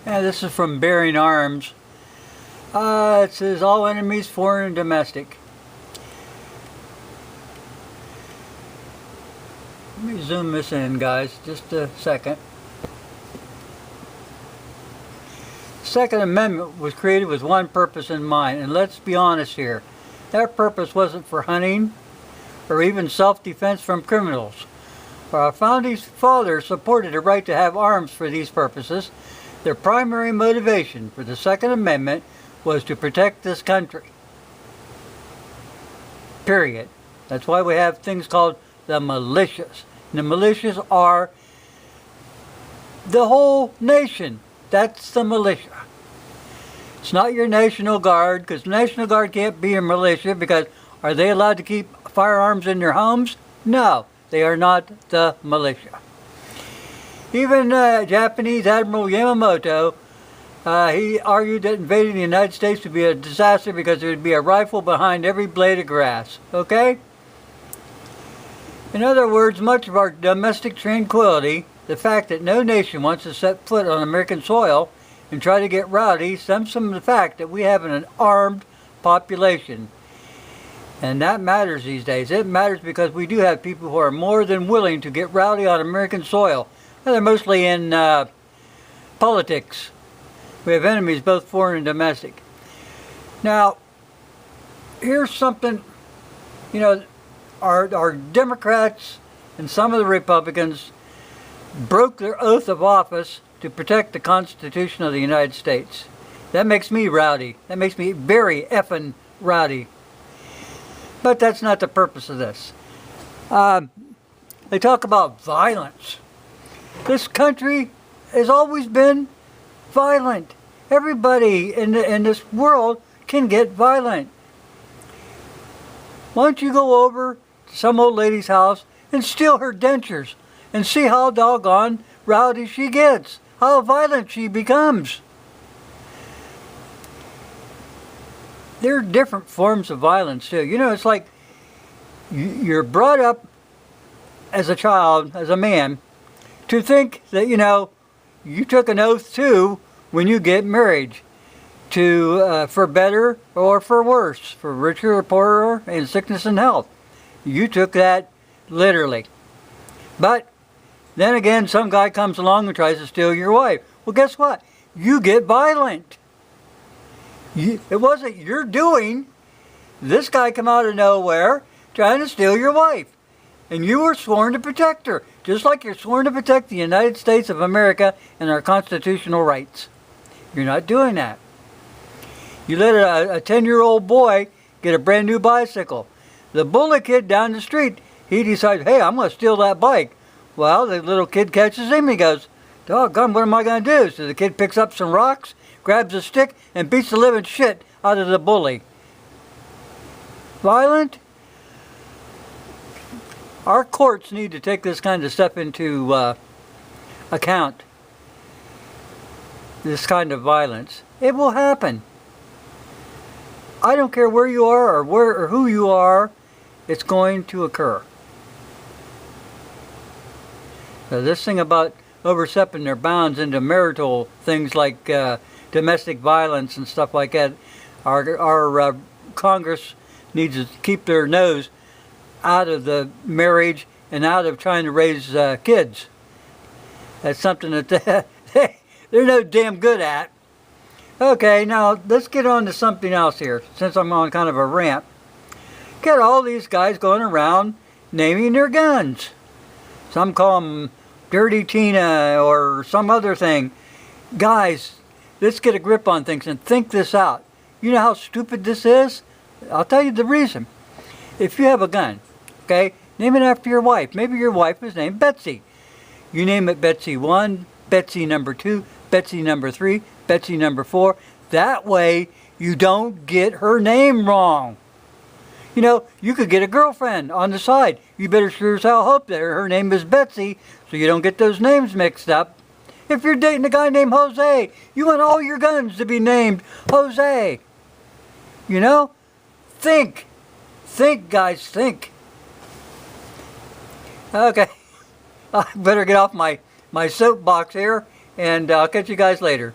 And this is from Bearing Arms. It says all enemies, foreign and domestic. Let me zoom this in, guys, just a second. The Second Amendment was created with one purpose in mind, and let's be honest here. That purpose wasn't for hunting or even self-defense from criminals. Our founding fathers supported the right to have arms for these purposes. Their primary motivation for the Second Amendment was to protect this country. Period. That's why we have things called the militias. And the militias are the whole nation. That's the militia. It's not your National Guard, because the National Guard can't be a militia, because are they allowed to keep firearms in their homes? No, they are not the militia. Even Japanese Admiral Yamamoto, he argued that invading the United States would be a disaster because there would be a rifle behind every blade of grass. Okay? In other words, much of our domestic tranquility, the fact that no nation wants to set foot on American soil and try to get rowdy, stems from the fact that we have an armed population. And that matters these days. It matters because we do have people who are more than willing to get rowdy on American soil. And they're mostly in politics. We have enemies, both foreign and domestic. Now, here's something, you know, our Democrats and some of the Republicans broke their oath of office to protect the Constitution of the United States. That makes me rowdy. That makes me very effing rowdy. But that's not the purpose of this. They talk about violence. This country has always been violent. Everybody in this world can get violent. Why don't you go over to some old lady's house and steal her dentures and see how doggone rowdy she gets, how violent she becomes. There are different forms of violence too. You know, it's like you're brought up as a child, as a man, to think that, you know, you took an oath too when you get married, to for better or for worse, for richer or poorer, in sickness and health. You took that literally. But then again, some guy comes along and tries to steal your wife. Well, guess what? You get violent. It wasn't your doing. This guy come out of nowhere trying to steal your wife. And you were sworn to protect her, just like you're sworn to protect the United States of America and our constitutional rights. You're not doing that. You let a 10-year-old boy get a brand new bicycle. The bully kid down the street, he decides, hey, I'm going to steal that bike. Well, the little kid catches him. He goes, doggone, what am I going to do? So the kid picks up some rocks, grabs a stick, and beats the living shit out of the bully. Violent? Our courts need to take this kind of stuff into account. This kind of violence. It will happen. I don't care where you are or where or who you are, it's going to occur. Now, this thing about overstepping their bounds into marital things like domestic violence and stuff like that, our Congress needs to keep their nose out of the marriage and out of trying to raise kids. That's something that they're no damn good at. Okay, now let's get on to something else here, since I'm on kind of a rant. Got all these guys going around naming their guns. Some call them Dirty Tina or some other thing. Guys, let's get a grip on things and think this out. You know how stupid this is? I'll tell you the reason. If you have a gun, okay, name it after your wife. Maybe your wife is named Betsy. You name it Betsy 1, Betsy number 2, Betsy number 3, Betsy number 4. That way you don't get her name wrong. You know, you could get a girlfriend on the side. You better sure as hell hope that her name is Betsy so you don't get those names mixed up. If you're dating a guy named Jose, you want all your guns to be named Jose. You know? Think. Think, guys, think. Okay. I better get off my soapbox here, and I'll catch you guys later.